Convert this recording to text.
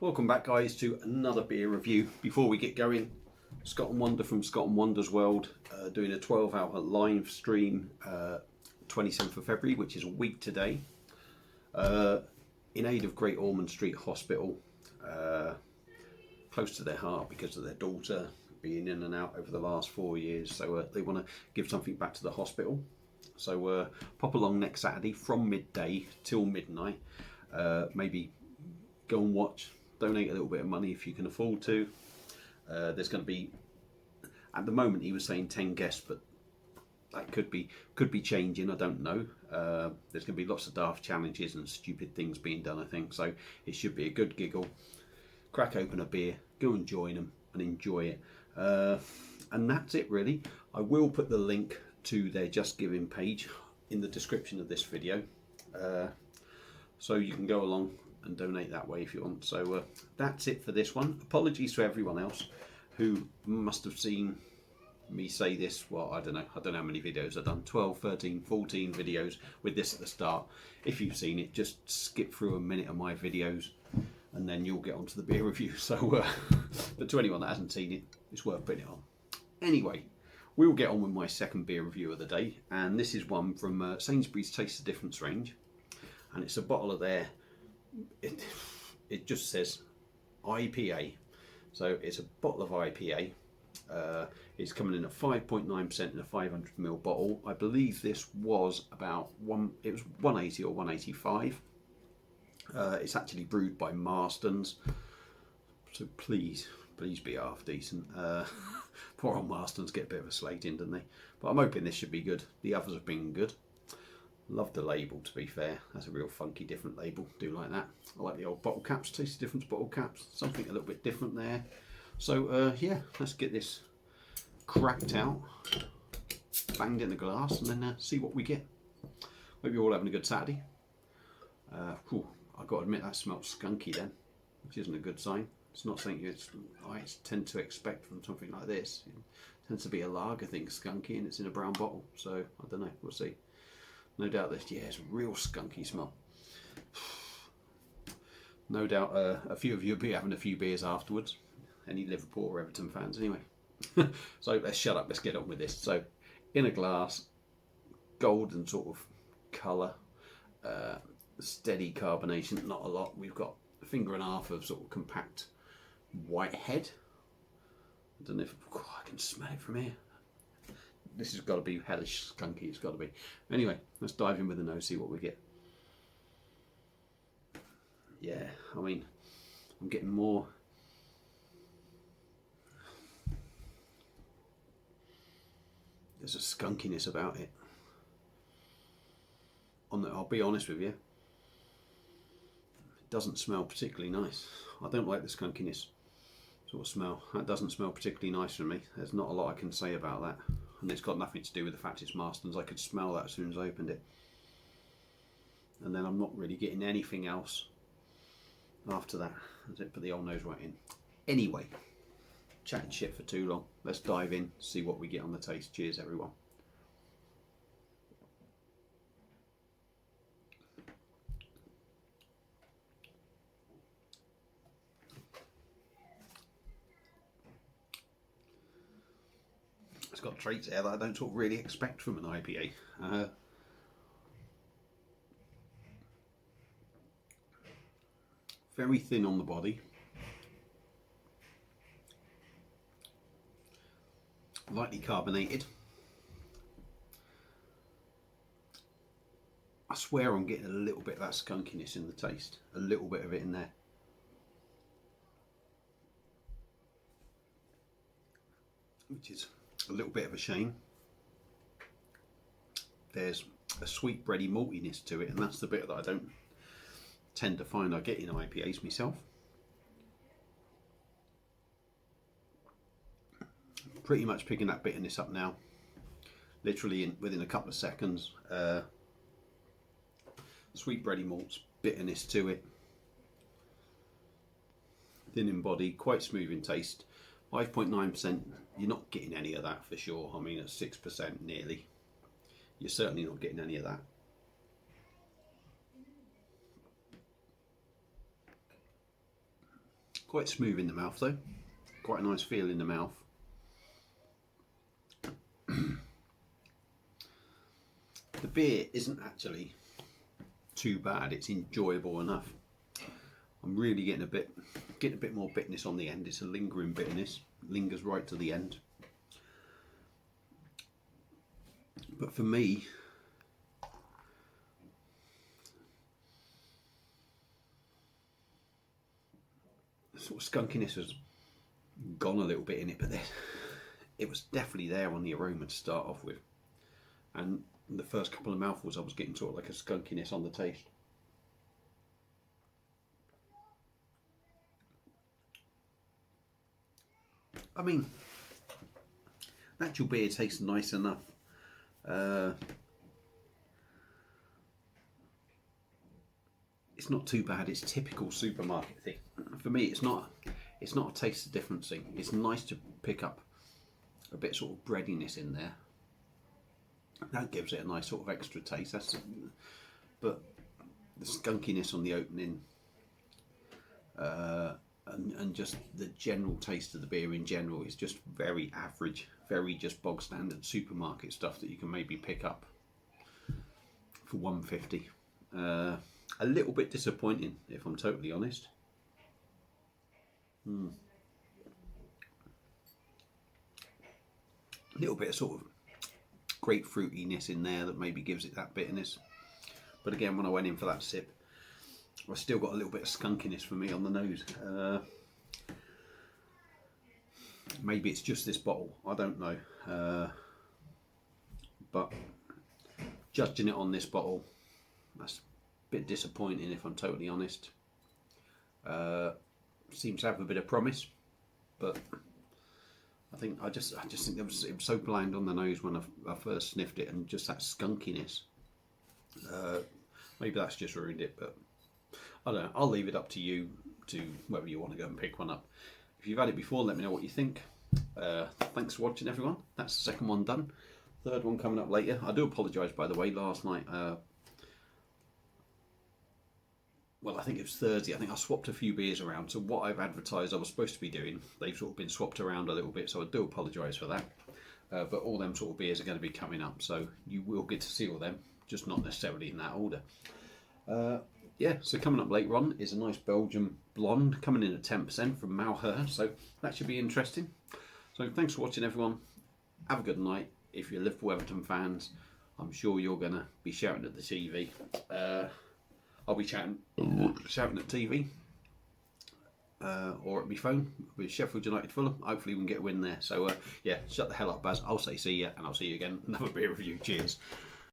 Welcome back, guys, to another beer review. Before we get going, Scott and Wonder from Scott and Wonder's World doing a 12-hour live stream 27th of February, which is a week today, in aid of Great Ormond Street Hospital, close to their heart because of their daughter being in and out over the last 4 years. So they want to give something back to the hospital. So pop along next Saturday from midday till midnight. Maybe go and watch. Donate a little bit of money if you can afford to. There's going to be, at the moment he was saying 10 guests, but that could be changing. I don't know. There's going to be lots of daft challenges and stupid things being done, I think. So it should be a good giggle. Crack open a beer, go and join them and enjoy it. And that's it really. I will put the link to their Just Giving page in the description of this video, so you can go along and donate that way if you want. So that's it for this one. Apologies to everyone else who must have seen me say this. Well, I don't know how many videos I've done, 12, 13, 14 videos with this at the start. If you've seen it, just skip through a minute of my videos and then you'll get onto the beer review. So but to anyone that hasn't seen it, it's worth putting it on. Anyway, we'll get on with my second beer review of the day, and this is one from Sainsburys Taste the Difference range, and it's a bottle of their, it just says IPA, so it's a bottle of IPA. It's coming in at 5.9% in a 500ml bottle. I believe this was about it was 180 or 185. It's actually brewed by Marstons, so please be half decent. Poor old Marstons get a bit of a slating, don't they? But I'm hoping this should be good. The others have been good. Love the label, to be fair. That's a real funky, different label. Do like that. I like the old bottle caps, Taste the Difference bottle caps. Something a little bit different there. So yeah, let's get this cracked out, banged in the glass, and then see what we get. Hope you're all having a good Saturday. I've got to admit that smells skunky then, which isn't a good sign. It's not something I tend to expect from something like this. It tends to be a lager thing, skunky, and it's in a brown bottle. So I don't know, we'll see. No doubt this, yeah, it's a real skunky smell. No doubt a few of you will be having a few beers afterwards. Any Liverpool or Everton fans anyway. So let's shut up, let's get on with this. So in a glass, golden sort of colour, steady carbonation, not a lot. We've got a finger and a half of sort of compact white head. I don't know if I can smell it from here. This has got to be hellish skunky, it's got to be. Anyway, let's dive in with the nose, see what we get. Yeah, I mean, I'm getting more. There's a skunkiness about it. I'll be honest with you, it doesn't smell particularly nice. I don't like the skunkiness sort of smell. That doesn't smell particularly nice for me. There's not a lot I can say about that. And it's got nothing to do with the fact it's Marstons. I could smell that as soon as I opened it. And then I'm not really getting anything else after that. That's it, put the old nose right in. Anyway, chatting shit for too long. Let's dive in, see what we get on the taste. Cheers, everyone. It's got traits there that I don't sort of really expect from an IPA. Very thin on the body. Lightly carbonated. I swear I'm getting a little bit of that skunkiness in the taste. A little bit of it in there. Which is a little bit of a shame. There's a sweet bready maltiness to it, and that's the bit that I don't tend to find I get in IPAs myself. Pretty much picking that bitterness up now, literally within a couple of seconds. Sweet bready malts, bitterness to it, thin in body, quite smooth in taste. 5.9%, you're not getting any of that for sure. I mean, at 6% nearly, you're certainly not getting any of that. Quite smooth in the mouth though. Quite a nice feel in the mouth. The beer isn't actually too bad. It's enjoyable enough. I'm really getting a bit more bitterness on the end. It's a lingering bitterness. Lingers right to the end. But for me, the sort of skunkiness has gone a little bit in it, but it was definitely there on the aroma to start off with. And the first couple of mouthfuls I was getting sort of like a skunkiness on the taste. I mean, the actual beer tastes nice enough. It's not too bad. It's typical supermarket thing. For me, it's not a taste difference thing. It's nice to pick up a bit sort of breadiness in there. That gives it a nice sort of extra taste. But the skunkiness on the opening, and just the general taste of the beer in general is just very average, very just bog standard supermarket stuff that you can maybe pick up for $1.50. A little bit disappointing, if I'm totally honest. A little bit of sort of grapefruitiness in there that maybe gives it that bitterness. But again, when I went in for that sip, I still got a little bit of skunkiness for me on the nose. Maybe it's just this bottle, I don't know. But judging it on this bottle, that's a bit disappointing, if I'm totally honest. Seems to have a bit of promise, but I just think it was so bland on the nose when I first sniffed it, and just that skunkiness. Maybe that's just ruined it, but I don't know. I'll leave it up to you to whether you want to go and pick one up. If you've had it before, let me know what you think. Thanks for watching, everyone. That's the second one done. Third one coming up later. I do apologise, by the way. Last night, well, I think it was Thursday. I think I swapped a few beers around. So what I've advertised I was supposed to be doing, they've sort of been swapped around a little bit. So I do apologise for that. But all them sort of beers are going to be coming up. So you will get to see all them, just not necessarily in that order. Yeah, so coming up later on is a nice Belgian blonde coming in at 10% from Malheur. So that should be interesting. So thanks for watching, everyone. Have a good night. If you're Liverpool Everton fans, I'm sure you're going to be shouting at the TV. I'll be shouting at TV or at my phone with Sheffield United Fulham. Hopefully we can get a win there. So yeah, shut the hell up, Baz. I'll say see ya, and I'll see you again. Another beer review. Cheers.